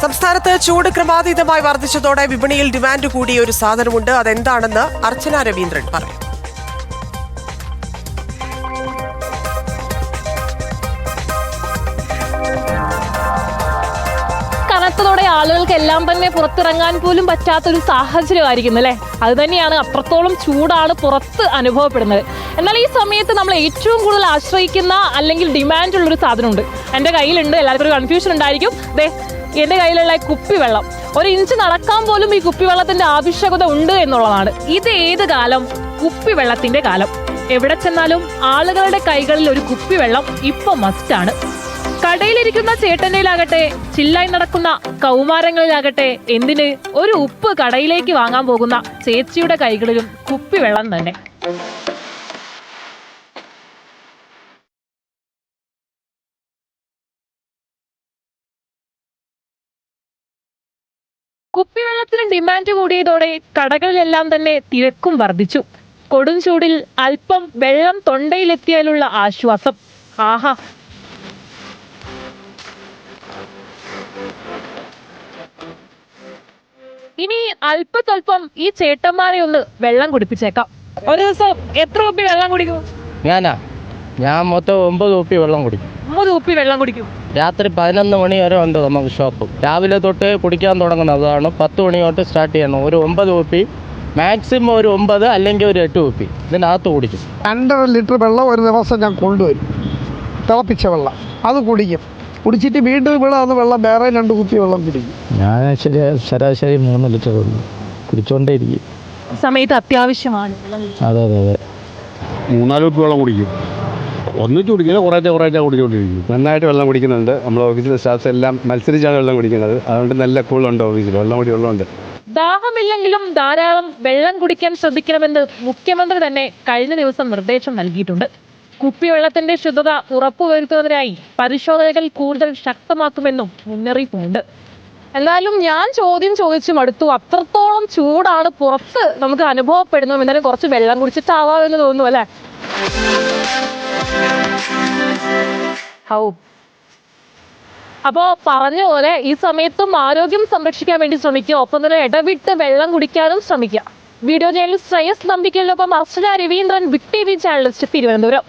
സംസ്ഥാനത്ത് ചൂട് ക്രമാതീതമായി വർദ്ധിച്ചതോടെ വിപണിയിൽ ഡിമാൻഡ് കൂടിയ ഒരു സാധനമുണ്ട്. അതെന്താണെന്ന് അർച്ചന രവീന്ദ്രൻ പറയും. കനത്തതോടെ ആളുകൾക്ക് എല്ലാം തന്നെ പുറത്തിറങ്ങാൻ പോലും പറ്റാത്തൊരു സാഹചര്യമായിരിക്കും അല്ലേ. അത് തന്നെയാണ്, അത്രത്തോളം ചൂടാണ് പുറത്ത് അനുഭവപ്പെടുന്നത്. എന്നാൽ ഈ സമയത്ത് നമ്മൾ ഏറ്റവും കൂടുതൽ ആശ്രയിക്കുന്ന അല്ലെങ്കിൽ ഡിമാൻഡ് ഉള്ളൊരു സാധനമുണ്ട്. എൻ്റെ കയ്യിലുണ്ട്, എല്ലാവർക്കും ഒരു കൺഫ്യൂഷൻ ഉണ്ടായിരിക്കും. എൻ്റെ കയ്യിലുള്ള കുപ്പിവെള്ളം. ഒരു ഇഞ്ച് നടക്കാൻ പോലും ഈ കുപ്പിവെള്ളത്തിന്റെ ആവശ്യകത ഉണ്ട് എന്നുള്ളതാണ്. ഇത് ഏത് കാലം? കുപ്പിവെള്ളത്തിന്റെ കാലം. എവിടെ ചെന്നാലും ആളുകളുടെ കൈകളിൽ ഒരു കുപ്പിവെള്ളം ഇപ്പൊ മസ്റ്റാണ്. കടയിലിരിക്കുന്ന ചേട്ടനിലാകട്ടെ, ചില്ലായി നടക്കുന്ന കൗമാരങ്ങളിലാകട്ടെ, എന്തിന് ഒരു ഉപ്പ് കടയിലേക്ക് വാങ്ങാൻ പോകുന്ന ചേച്ചിയുടെ കൈകളിലും കുപ്പിവെള്ളം തന്നെ. കുപ്പിവെള്ളത്തിന് ഡിമാൻഡ് കൂടിയതോടെ കടകളിലെല്ലാം തന്നെ തിരക്കും വർദ്ധിച്ചു. കൊടും ചൂടിൽ അല്പം വെള്ളം തൊണ്ടയിലെത്തിയാലുള്ള ആശ്വാസം. ആഹാ, ഇനി അല്പത്തല്പം ഈ ചേട്ടന്മാരെ ഒന്ന് വെള്ളം കുടിപ്പിച്ചേക്കാം. ഒരു ദിവസം എത്ര കുപ്പി വെള്ളം കുടിക്കും? ഞാൻ മൊത്തം 9 കുപ്പി വെള്ളം കുടിക്കും. 9 കുപ്പി വെള്ളം കുടിക്കും. രാത്രി 11 മണി വരെ ഉണ്ട് നമുക്ക് ഷോപ്പ്. രാവിലെ തൊട്ട് കുടിക്കാൻ തുടങ്ങുന്നതാണ്. 10 മണി തൊട്ട് സ്റ്റാർട്ട് ചെയ്യണം. ഒരു 9 കുപ്പി, മാക്സിമം ഒരു 9 അല്ലെങ്കിൽ ഒരു 8 കുപ്പി ഇതിനകത്ത് കുടിക്കും. 2.5 ലിറ്റർ വെള്ളം ഒരു ദിവസം ഞാൻ കൊണ്ടുവരും, തിളപ്പിച്ച വെള്ളം. അത് കുടിക്കും. കുടിച്ചിട്ട് വീണ്ടും ഇവിടെ വന്ന് വെള്ളം വേറെ 2 കുപ്പി വെള്ളം കുടിക്കും. ഞാൻ ശരാശരി 3 ലിറ്റർ കുടിച്ചോണ്ടേ ഇരിക്കും. സമയത്ത് അത്യാവശ്യമാണ്. അതെ അതെ അതെ 3-4 കുപ്പി വെള്ളം കുടിക്കും. ഒന്നിച്ച് കുടിക്കില്ല, കുറേശ്ശെ കുടിച്ചുകൊണ്ടിരിക്കും. നന്നായിട്ട് വെള്ളം കുടിക്കുന്നുണ്ട്. നമ്മൾ ഓഫീസിലെ സ്റ്റാഫ്സ് എല്ലാം മത്സരിച്ചാണ് വെള്ളം കുടിക്കുന്നത്. അതുകൊണ്ട് നല്ല കൂളുണ്ട് ഓഫീസിൽ, വെള്ളം കൂടി വെള്ളമുണ്ട്. ദാഹമില്ലെങ്കിലും ധാരാളം വെള്ളം കുടിക്കാൻ ശ്രദ്ധിക്കണമെന്ന് മുഖ്യമന്ത്രി തന്നെ കഴിഞ്ഞ ദിവസം നിർദ്ദേശം നൽകിയിട്ടുണ്ട്. കുപ്പിവെള്ളത്തിന്റെ ശുദ്ധത ഉറപ്പുവരുത്തുന്നതിനായി പരിശോധനകൾ കൂടുതൽ ശക്തമാക്കുമെന്നും മുന്നറിയിപ്പുണ്ട്. എന്നാലും ഞാൻ ചോദിച്ചു മടുത്തു. അത്രത്തോളം ചൂടാണ് പുറത്ത് നമുക്ക് അനുഭവപ്പെടുന്നു. എന്നാലും കുറച്ച് വെള്ളം കുടിച്ചിട്ടാവാമെന്ന് തോന്നുന്നു അല്ലേ? അപ്പോ പറഞ്ഞ പോലെ ഈ സമയത്തും ആരോഗ്യം സംരക്ഷിക്കാൻ വേണ്ടി ശ്രമിക്കുക. ഒപ്പം തന്നെ ഇടവിട്ട് വെള്ളം കുടിക്കാനും ശ്രമിക്കുക. വീഡിയോ ജേർണലിസ്റ്റ് ശ്രേയസ് നമ്പിക്കലിനൊപ്പം അർച്ചന രവീന്ദ്രൻ, ബിഗ് TV ചാനലിസ്റ്റ്, തിരുവനന്തപുരം.